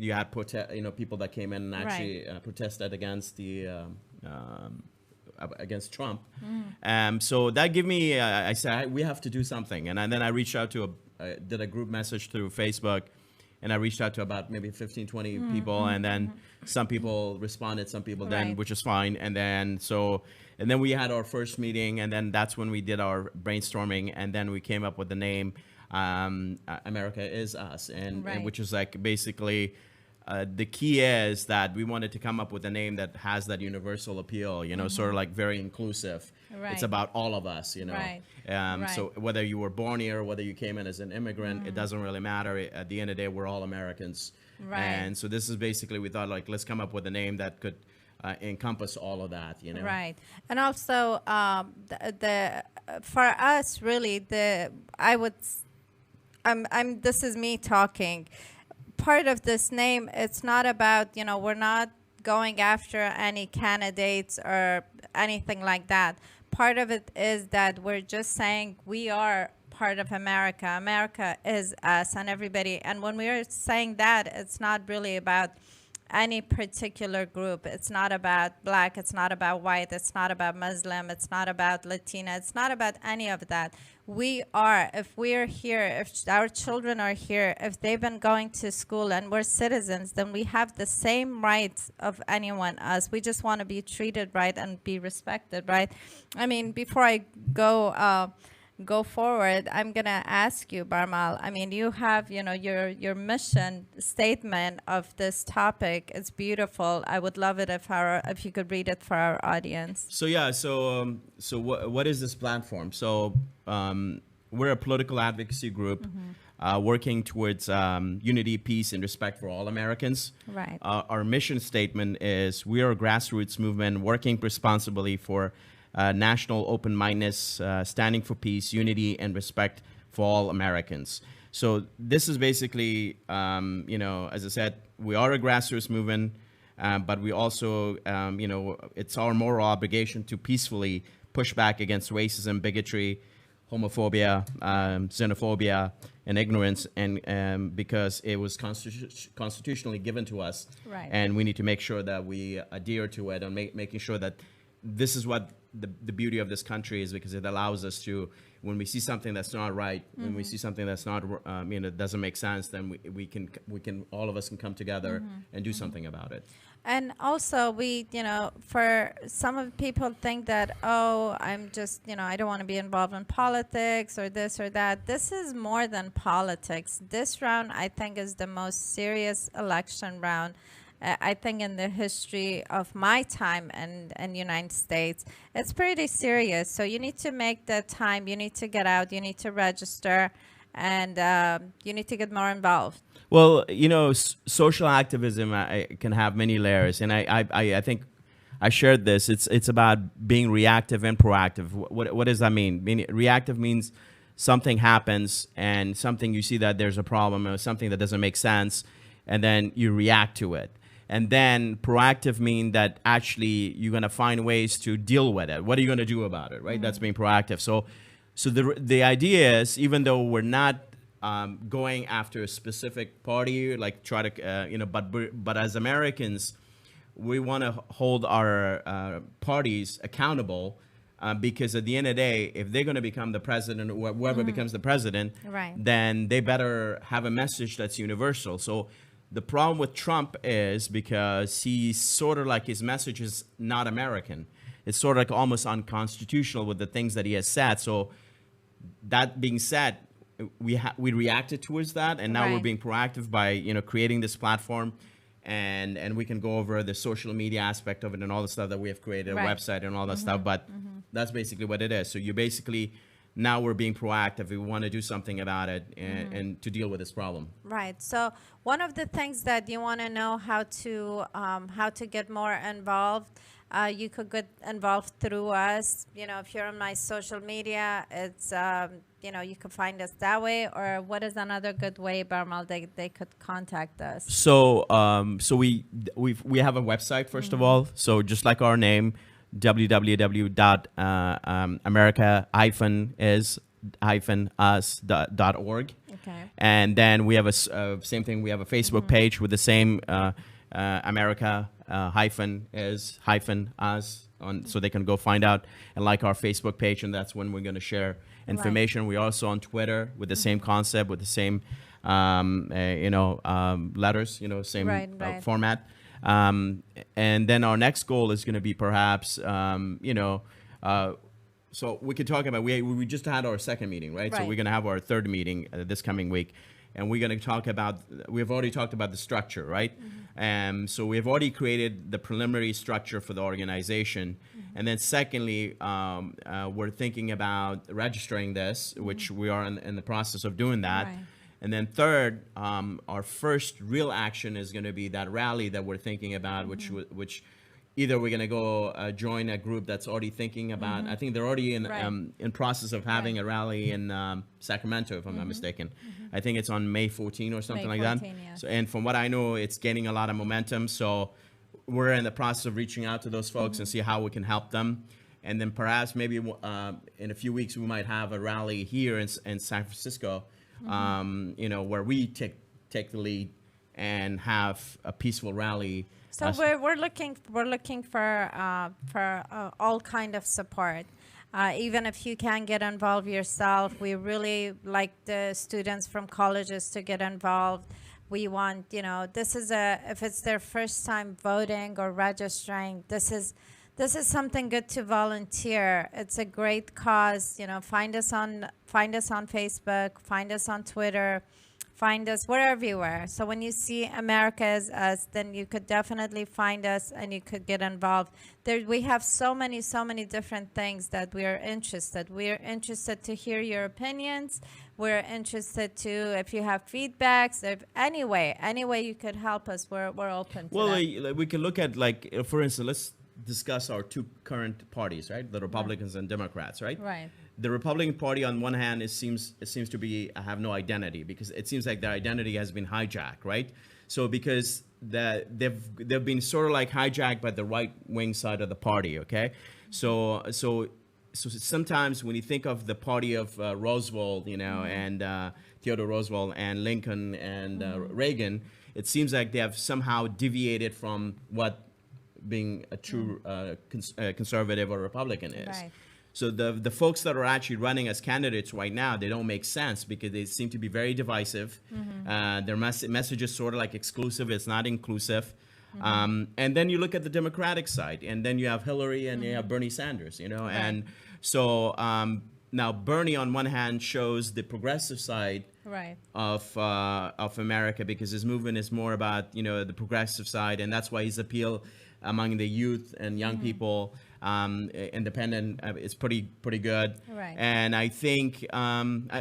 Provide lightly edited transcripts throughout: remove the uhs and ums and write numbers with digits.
you had people that came in and actually protested against the against Trump. So that gave me, I said, we have to do something. And then I reached out to, did a group message through Facebook, and I reached out to about maybe 15, 20 people. And then some people responded, some people didn't, which is fine. And then we had our first meeting, and then that's when we did our brainstorming. And then we came up with the name, America Is Us. And which is like basically, the key is that we wanted to come up with a name that has that universal appeal, sort of like very inclusive. It's about all of us, So whether you were born here, whether you came in as an immigrant, it doesn't really matter. At the end of the day, we're all Americans. And so this is basically, we thought, like, let's come up with a name that could encompass all of that, Right. And also, for us, really, this is me talking. Part of this name, it's not about, we're not going after any candidates or anything like that. Part of it is that we're just saying we are part of America. America is us and everybody. And when we're saying that, it's not really about any particular group. It's not about black, it's not about white, it's not about Muslim, it's not about Latina, it's not about any of that. We are, if we're here, if our children are here, if they've been going to school and we're citizens, then we have the same rights of anyone else. We just want to be treated right and be respected, right? I mean, before I go forward, I'm going to ask you, Barmal, I mean, you have, your mission statement of this topic. It's beautiful. I would love it if you could read it for our audience. So, yeah, so what is this platform? So we're a political advocacy group working towards unity, peace, and respect for all Americans. Right. Our mission statement is we are a grassroots movement working responsibly for national open-mindedness, standing for peace, unity, and respect for all Americans. So this is basically, as I said, we are a grassroots movement, but we also, it's our moral obligation to peacefully push back against racism, bigotry, homophobia, xenophobia, and ignorance, and because it was constitutionally given to us, and we need to make sure that we adhere to it and making sure that this is what the beauty of this country is, because it allows us to, when we see something that's not right, when we see something that's not, doesn't make sense, then we can all of us can come together and do something about it. And also for some of people think that, oh, I'm just, I don't want to be involved in politics or this or that. This is more than politics. This round, I think, is the most serious election round I think in the history of my time in United States. It's pretty serious. So you need to make the time. You need to get out. You need to register. And you need to get more involved. Well, social activism can have many layers. And I think I shared this. It's about being reactive and proactive. What does that mean? Reactive means something happens and something you see that there's a problem or something that doesn't make sense, and then you react to it. And then proactive mean that actually you're going to find ways to deal with it. What are you going to do about it, right? That's being proactive. So the idea is, even though we're not going after a specific party, like try to, but as Americans, we want to hold our parties accountable because at the end of the day, if they're going to become the president or whoever becomes the president, then they better have a message that's universal. So the problem with Trump is because he's sort of like his message is not American. It's sort of like almost unconstitutional with the things that he has said. So that being said, we reacted towards that, and now we're being proactive by creating this platform, and we can go over the social media aspect of it and all the stuff that we have created, a website and all that stuff. But that's basically what it is. So you basically, now we're being proactive. We want to do something about it and to deal with this problem. Right. So one of the things that you want to know how to get more involved, you could get involved through us. If you're on my social media, it's you can find us that way. Or what is another good way, Barmal, they could contact us? So we have a website first of all. So just like our name, www.america-is-us.org. Okay. And then we have same thing. We have a Facebook page with the same America hyphen is hyphen us on, so they can go find out and like our Facebook page, and that's when we're going to share information. We're also on Twitter with the same concept, with the same letters, same format. And then our next goal is going to be perhaps so we could talk about, we just had our second meeting, right? So we're going to have our third meeting this coming week. And we're going to talk about, we've already talked about the structure, right? So we've already created the preliminary structure for the organization. And then secondly, we're thinking about registering this, which we are in the process of doing that. And then third, our first real action is going to be that rally that we're thinking about, which either we're going to go join a group that's already thinking about, I think they're already in process of having a rally in Sacramento, if I'm not mistaken. I think it's on May 14 or something like that. So, and from what I know, it's gaining a lot of momentum. So we're in the process of reaching out to those folks and see how we can help them. And then perhaps maybe in a few weeks, we might have a rally here in San Francisco, where we take the lead and have a peaceful rally. So we're looking for all kind of support. Even if you can get involved yourself, we really like the students from colleges to get involved. We want, this is if it's their first time voting or registering, this is something good to volunteer. It's a great cause. Find us on Facebook, find us on Twitter. Find us, we're everywhere. So when you see America as us, then you could definitely find us and you could get involved. We have so many different things that we are interested. We're interested to hear your opinions. We're interested to, if you have feedbacks, if any way you could help us, we're open to that. We can look at, for instance, let's discuss our two current parties, right? The Republicans and Democrats, right? Right. The Republican Party, on one hand, it seems to be have no identity, because it seems like their identity has been hijacked, right? So because they've been sort of like hijacked by the right wing side of the party, okay? So sometimes when you think of the party of Roosevelt, and Theodore Roosevelt and Lincoln and Reagan, it seems like they have somehow deviated from what being a true conservative or Republican is. Right. So the folks that are actually running as candidates right now, they don't make sense because they seem to be very divisive. Their message is sort of like exclusive. It's not inclusive. And then you look at the Democratic side, and then you have Hillary and you have Bernie Sanders, Right. And so now Bernie on one hand shows the progressive side of America, because his movement is more about, the progressive side. And that's why his appeal among the youth and young people, independent, is pretty good. Right. And I think,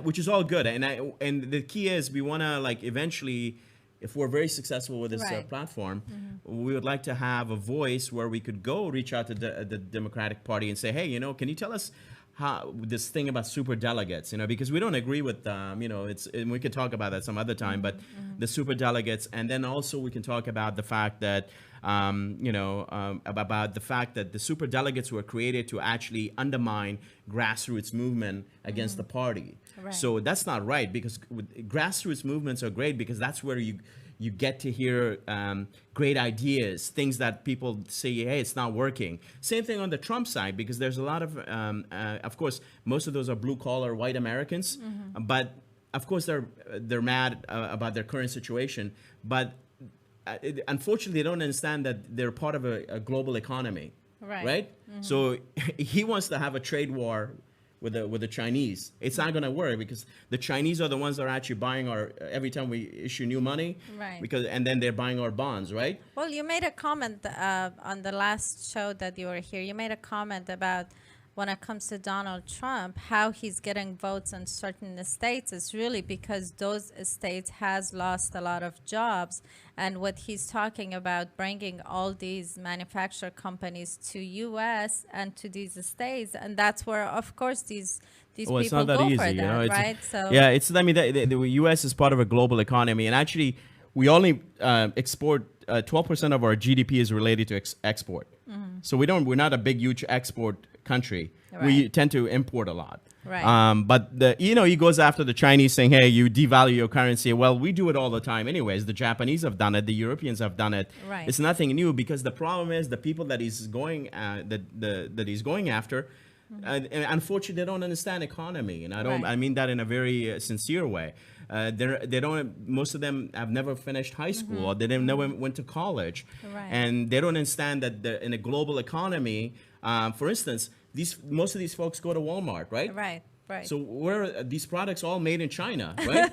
which is all good. And the key is we want to eventually, if we're very successful with this platform, we would like to have a voice where we could go reach out to the Democratic Party and say, hey, can you tell us how this thing about super delegates, because we don't agree with, and we could talk about that some other time, but the super delegates, and then also we can talk about the fact that, about the fact that the super delegates were created to actually undermine grassroots movement against the party. Right. So that's not right, because grassroots movements are great because that's where you get to hear great ideas, things that people say, hey, it's not working. Same thing on the Trump side, because there's a lot of course, most of those are blue-collar white Americans, but of course they're mad about their current situation. But unfortunately, they don't understand that they're part of a global economy, right? So he wants to have a trade war with the Chinese. It's not going to work, because the Chinese are the ones that are actually buying every time we issue new money, and then they're buying our bonds, right? Well, you made a comment on the last show that you were here. You made a comment about when it comes to Donald Trump, how he's getting votes in certain states is really because those states has lost a lot of jobs. And what he's talking about, bringing all these manufacturer companies to U.S. and to these states, and that's where, of course, these people it's not that go easy, for that, right? So yeah, the U.S. is part of a global economy, and actually, we only export 12% of our GDP is related to export. So we're not a big, huge export country. Right. We tend to import a lot. Right. But he goes after the Chinese saying, hey, you devalue your currency. Well, we do it all the time anyways. The Japanese have done it. The Europeans have done it. Right. It's nothing new, because the problem is the people that he's going that he's going after, and unfortunately, they don't understand economy. And I mean that in a very sincere way. They don't. Most of them have never finished high school, or they never went to college, and they don't understand that in a global economy, for instance, most of these folks go to Walmart, right? Right. Right. So where are these products all made in China, right?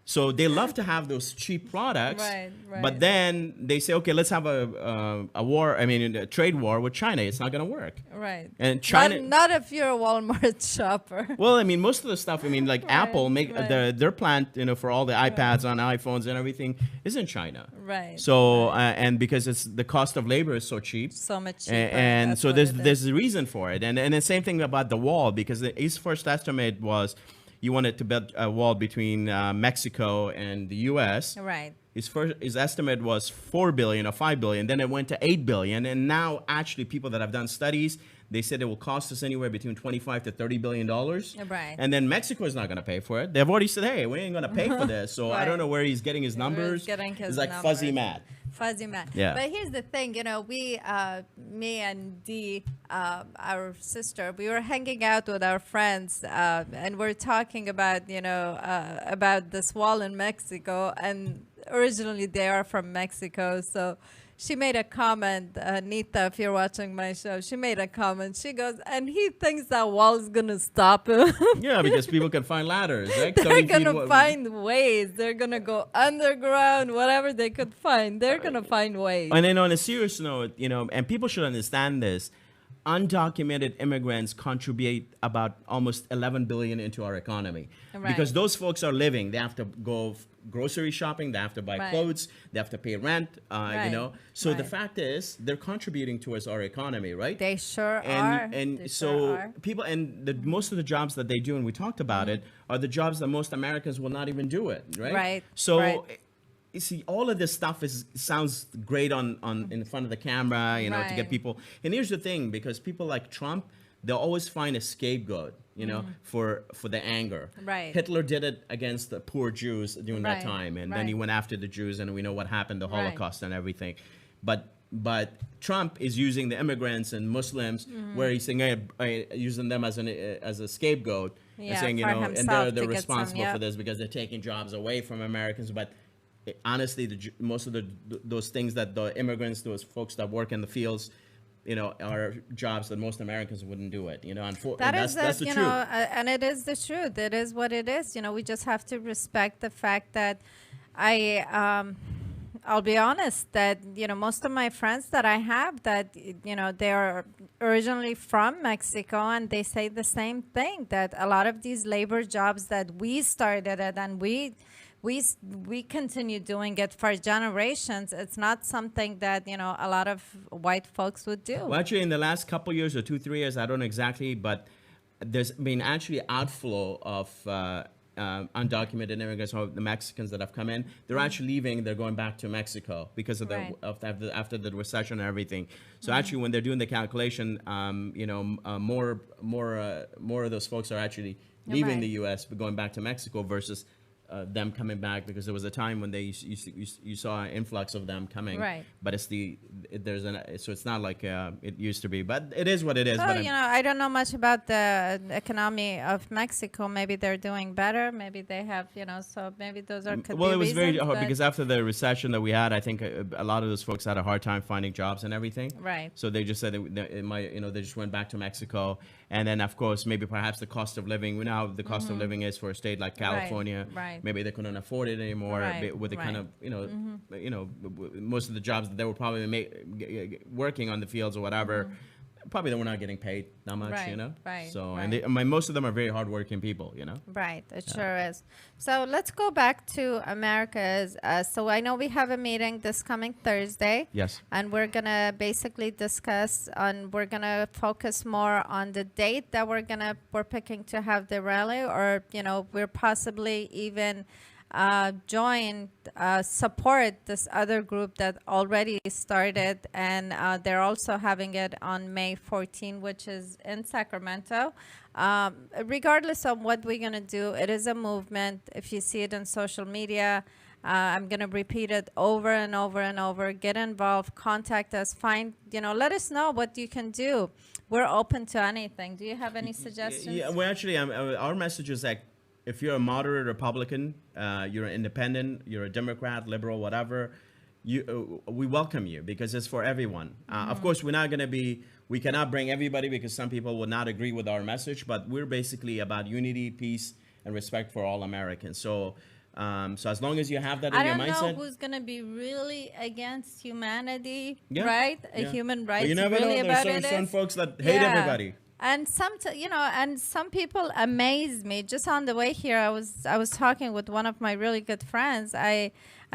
So they love to have those cheap products, Right. but then they say, okay, let's have a war. I mean, a trade war with China. It's not going to work. Right. And China, not if you're a Walmart shopper. well, I mean, most of the stuff. I mean, like Apple make their plant, for all the iPads on iPhones and everything is in China. Right. So and because the cost of labor is so cheap. So much cheaper. And That's so what there's a reason for it. And the same thing about the wall, because his first estimate was you wanted to build a wall between Mexico and the U.S. Right. His estimate was 4 billion or 5 billion. Then it went to 8 billion. And now actually people that have done studies, they said it will cost us anywhere between 25 to 30 billion dollars. Right. And then Mexico is not going to pay for it. They've already said, hey, we ain't going to pay for this. So I don't know where he's getting his numbers. It's like fuzzy math. Fuzzy math. Yeah. But here's the thing, me and Dee, our sister, we were hanging out with our friends, and we're talking about, about this wall in Mexico, and originally they are from Mexico, so she made a comment, Nita, if you're watching my show, she made a comment. She goes, and he thinks that wall is going to stop him. Yeah, because people can find ladders. Right? They're going to find ways. They're going to go underground, whatever they could find. They're going to find ways. And then on a serious note, and people should understand this, undocumented immigrants contribute about almost 11 billion into our economy. Right. Because those folks are living. They have to go grocery shopping, they have to buy Right. clothes, they have to pay rent, So the Right. fact is, they're contributing towards our economy, right? They sure are. And They so sure are. people, and most of the jobs that they do, and we talked about it, are the jobs that most Americans will not even do it, right? Right, So right. you see, all of this stuff sounds great on in front of the camera, to Right. get people. And here's the thing, because people like Trump, they'll always find a scapegoat, for the anger. Right. Hitler did it against the poor Jews during that Right, time, and then he right. went after the Jews, and we know what happened, the Right. Holocaust and everything. But Trump is using the immigrants and Muslims, where he's saying, using them as a scapegoat, and Yeah, saying, for and himself they're to get some, responsible yep. for this because they're taking jobs away from Americans. But honestly, most of those things that the immigrants, those folks that work in the fields, are jobs that most Americans wouldn't do it. That's the truth. And it is the truth. It is what it is. We just have to respect the fact that I'll be honest that, most of my friends that I have that, they are originally from Mexico, and they say the same thing, that a lot of these labor jobs that we started at and we continue doing it for generations. It's not something that, a lot of white folks would do. Well, actually, in the last couple years or 2-3 years, I don't know exactly, but there's been actually outflow of undocumented immigrants, or the Mexicans that have come in. They're actually leaving. They're going back to Mexico because of Right. after the recession and everything. So actually, when they're doing the calculation, more of those folks are actually leaving Right. the U.S. but going back to Mexico versus them coming back, because there was a time when you saw an influx of them coming. Right. But so it's not like it used to be. But it is what it is. So, But I don't know much about the economy of Mexico. Maybe they're doing better. Maybe they have, so maybe those are could well, be it was very reasons, hard but- because after the recession that we had, I think a lot of those folks had a hard time finding jobs and everything. Right. So they just said they just went back to Mexico, and then of course maybe perhaps the cost of living. We know how the cost of living is for a state like California. right. Maybe they couldn't afford it anymore Right, with the kind of right. most of the jobs that they were probably working on the fields or whatever. Probably they were not getting paid that much, Right, right, So right. and most of them are very hardworking people, Right, it sure is. So let's go back to Americas. So I know we have a meeting this coming Thursday. Yes. And we're going to basically we're going to focus more on the date that we're picking to have the rally, or, we're possibly even join, support this other group that already started, and they're also having it on May 14, which is in Sacramento. Regardless of what we're going to do, it is a movement. If you see it on social media, I'm going to repeat it over and over and over. Get involved, contact us, let us know what you can do. We're open to anything. Do you have any suggestions? Yeah, well, actually, our message is that if you're a moderate Republican, you're an independent, you're a Democrat, liberal, whatever, we welcome you because it's for everyone. Of course, we cannot bring everybody because some people will not agree with our message, but we're basically about unity, peace, and respect for all Americans. So as long as you have that in your mindset. I don't know who's going to be really against humanity, Yeah, right? yeah. Human But rights. you never really know. about There's it certain is. folks that hate everybody. And some people amaze me. Just on the way here, I was talking with one of my really good friends. I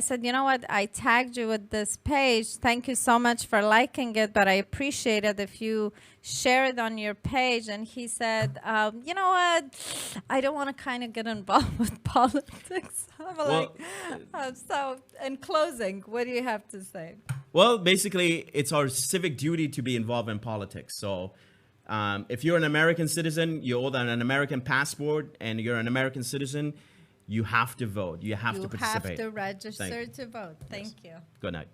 said, you know what? I tagged you with this page. Thank you so much for liking it, but I appreciate it if you share it on your page. And he said, you know what? I don't want to kind of get involved with politics. So in closing, what do you have to say? Well, basically, it's our civic duty to be involved in politics. So if you're an American citizen, you hold an American passport, and you're an American citizen, you have to vote. You have to participate. You have to register to vote. Thank you. Good night.